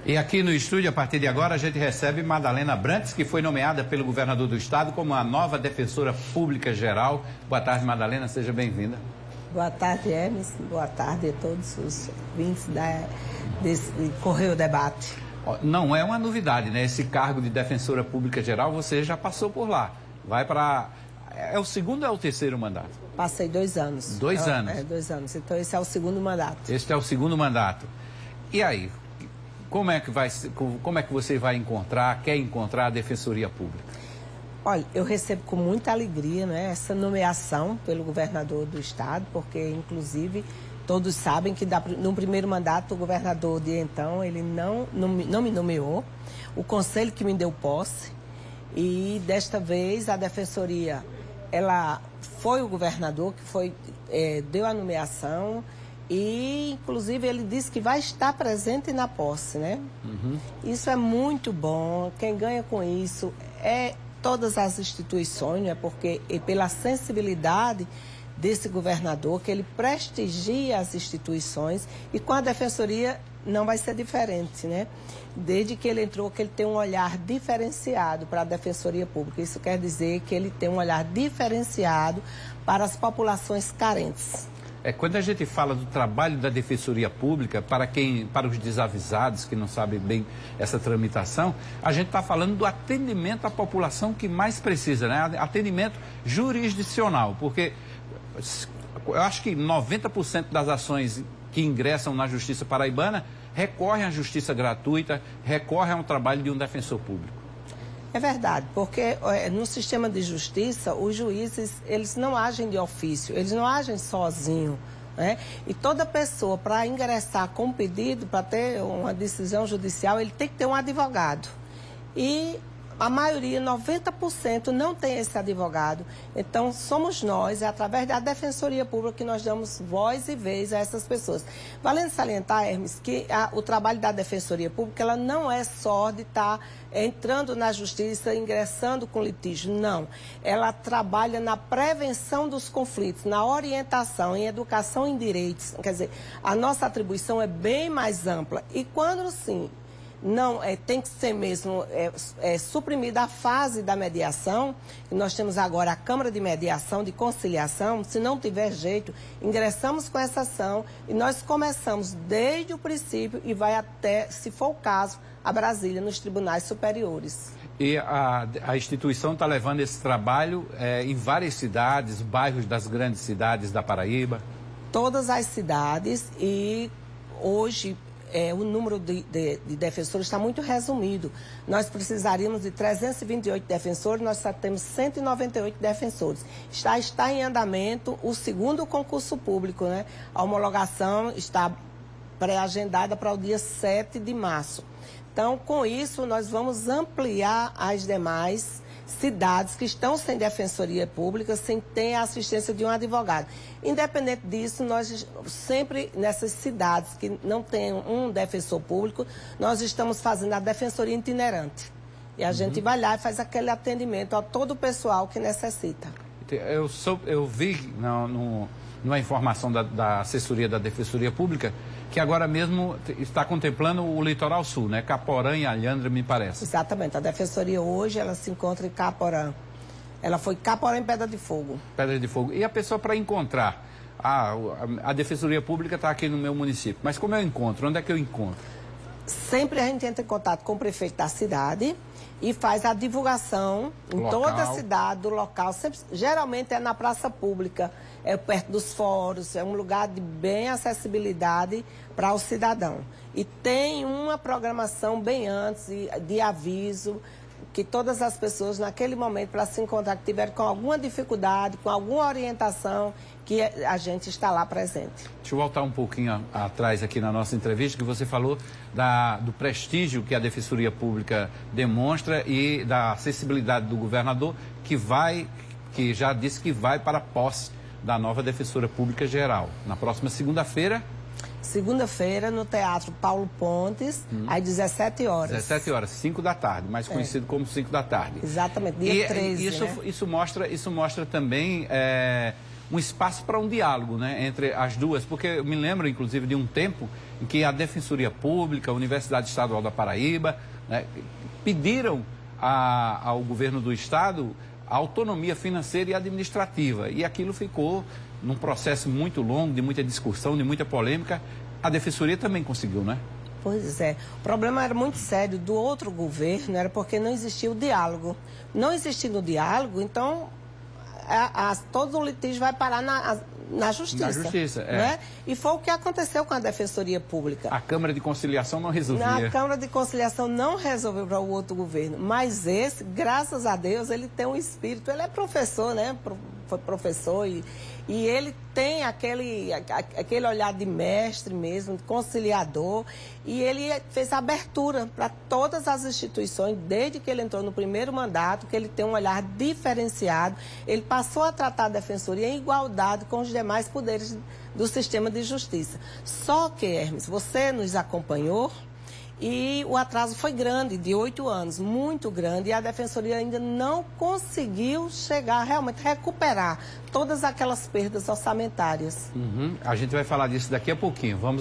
E aqui no estúdio, a partir de agora, a gente recebe Madalena Brantes, que foi nomeada pelo governador do estado como a nova defensora pública geral. Boa tarde, Madalena, seja bem-vinda. Boa tarde, Hermes. Boa tarde a todos os ouvintes desse Correio Debate. Não é uma novidade, né? Esse cargo de defensora pública geral, você já passou por lá. Vai para... É o segundo ou é o terceiro mandato? Passei 2 anos. 2 anos? É, 2 anos. Então, esse é o segundo mandato. Este é o segundo mandato. E aí, como é que você vai quer encontrar a defensoria pública? Olha, eu recebo com muita alegria, né, essa nomeação pelo governador do estado, porque, inclusive, todos sabem que no primeiro mandato o governador de então, ele não me nomeou, o conselho que me deu posse, e desta vez a defensoria, ela foi o governador que deu a nomeação e, inclusive, ele disse que vai estar presente na posse, né? Uhum. Isso é muito bom, quem ganha com isso é todas as instituições, né? Porque pela sensibilidade desse governador, que ele prestigia as instituições, e com a defensoria não vai ser diferente, né? Desde que ele entrou, que ele tem um olhar diferenciado para a defensoria pública. Isso quer dizer que ele tem um olhar diferenciado para as populações carentes. Quando a gente fala do trabalho da defensoria pública, para os desavisados que não sabem bem essa tramitação, a gente está falando do atendimento à população que mais precisa, né? Atendimento jurisdicional, porque eu acho que 90% das ações que ingressam na Justiça Paraibana recorrem à justiça gratuita, recorrem ao trabalho de um defensor público. É verdade, porque no sistema de justiça, os juízes, eles não agem de ofício, eles não agem sozinhos, né? E toda pessoa, para ingressar com pedido, para ter uma decisão judicial, ele tem que ter um advogado. E a maioria, 90%, não tem esse advogado. Então, somos nós, através da Defensoria Pública, que nós damos voz e vez a essas pessoas. Valendo salientar, Hermes, que o trabalho da Defensoria Pública, ela não é só de estar entrando na justiça, ingressando com litígio, não. Ela trabalha na prevenção dos conflitos, na orientação, em educação em direitos. Quer dizer, a nossa atribuição é bem mais ampla. E quando, sim, não, tem que ser mesmo suprimida a fase da mediação, e nós temos agora a Câmara de Mediação, de Conciliação. Se não tiver jeito, ingressamos com essa ação e nós começamos desde o princípio e vai até, se for o caso, a Brasília, nos tribunais superiores. E a instituição está levando esse trabalho em várias cidades, bairros das grandes cidades da Paraíba? Todas as cidades, e hoje o número de defensores está muito resumido. Nós precisaríamos de 328 defensores, nós só temos 198 defensores. Está em andamento o segundo concurso público, né? A homologação está pré-agendada para o dia 7 de março. Então, com isso, nós vamos ampliar as demais cidades que estão sem defensoria pública, sem ter a assistência de um advogado. Independente disso, nós sempre, nessas cidades que não tem um defensor público, nós estamos fazendo a defensoria itinerante. E a gente vai lá e faz aquele atendimento a todo o pessoal que necessita. Eu vi numa informação da assessoria da Defensoria Pública que agora mesmo está contemplando o litoral sul, né? Caporã e Alhandra, me parece. Exatamente. A Defensoria hoje, ela se encontra em Caporã. Ela foi Caporã em Pedra de Fogo. Pedra de Fogo. E a pessoa, para encontrar, a Defensoria Pública está aqui no meu município, mas como eu encontro? Onde é que eu encontro? Sempre a gente entra em contato com o prefeito da cidade e faz a divulgação em toda a cidade, do local. Sempre, geralmente é na praça pública, perto dos fóruns, é um lugar de bem acessibilidade para o cidadão. E tem uma programação bem antes de aviso, que todas as pessoas, naquele momento, para se encontrar, que tiveram com alguma dificuldade, com alguma orientação, que a gente está lá presente. Deixa eu voltar um pouquinho atrás aqui na nossa entrevista, que você falou do prestígio que a Defensoria Pública demonstra e da acessibilidade do governador, que já disse que vai para a posse da nova Defensora Pública Geral. Na próxima segunda-feira... Segunda-feira, no Teatro Paulo Pontes, às 17 horas. 17 horas, 5 da tarde, mais conhecido como 5 da tarde. Exatamente, dia 13, isso mostra também um espaço para um diálogo, né, entre as duas, porque eu me lembro, inclusive, de um tempo em que a Defensoria Pública, a Universidade Estadual da Paraíba, né, pediram ao governo do Estado a autonomia financeira e administrativa. E aquilo ficou num processo muito longo, de muita discussão, de muita polêmica. A Defensoria também conseguiu, né? Pois é. O problema era muito sério do outro governo, era porque não existia o diálogo. Não existindo o diálogo, então todo o litígio vai parar na justiça. Na justiça, né? E foi o que aconteceu com a Defensoria Pública. A Câmara de Conciliação não resolvia. A Câmara de Conciliação não resolveu para o outro governo. Mas esse, graças a Deus, ele tem um espírito. Ele é professor, né? Foi professor e ele tem aquele olhar de mestre mesmo, de conciliador, e ele fez abertura para todas as instituições, desde que ele entrou no primeiro mandato, que ele tem um olhar diferenciado, ele passou a tratar a Defensoria em igualdade com os demais poderes do sistema de justiça. Só que, Hermes, você nos acompanhou, e o atraso foi grande, de 8 anos, muito grande, e a Defensoria ainda não conseguiu chegar, realmente, recuperar todas aquelas perdas orçamentárias. A gente vai falar disso daqui a pouquinho. Vamos